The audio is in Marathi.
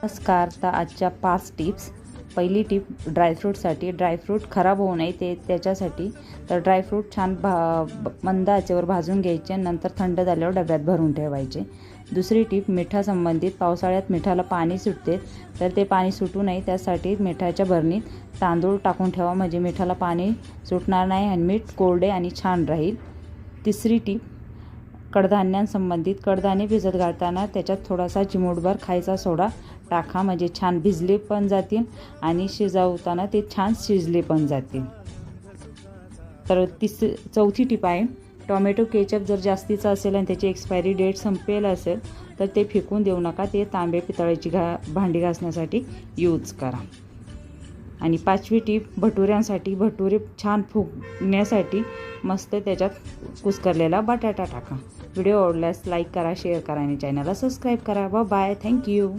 नमस्कार. तर आजच्या 5 टिप्स. पहिली टिप ड्रायफ्रूटसाठी. ड्रायफ्रूट खराब होऊ नये त्याच्यासाठी तर ड्रायफ्रूट छान मंद आचेवर भाजून घ्यायचे, नंतर थंड झाल्यावर डब्यात भरून ठेवायचे. दुसरी टीप मिठासंबंधित. पावसाळ्यात मिठाला पाणी सुटते, तर ते पाणी सुटू नये त्यासाठी मिठाच्या भरणीत तांदूळ टाकून ठेवा, म्हणजे मिठाला पाणी सुटणार नाही आणि मीठ कोरडे आणि छान राहील. तिसरी टीप कडधान्यांसंबंधित. कडधान्ये भिजत घालताना त्याच्यात थोडासा चिमूटभर खायचा सोडा टाका, म्हणजे छान भिजले पण जातील आणि शिजवताना ते छान शिजले पण जातील. तर चौथी टिप आहे टोमॅटो केचप. जर जास्तीचं असेल आणि त्याची एक्सपायरी डेट संपेल असेल तर ते फेकून देऊ नका, ते तांबे पितळाची भांडी घासण्यासाठी यूज करा. आणि पाचवी टीप भटुऱ्यांसाठी. भटुरे छान फुगण्यासाठी मस्त त्याच्यात कुस्करलेला बटाटा टाका. व्हिडिओ आवडल्यास लाईक करा, शेअर करा आणि चॅनलला सबस्क्राईब करा. बाय. थँक्यू.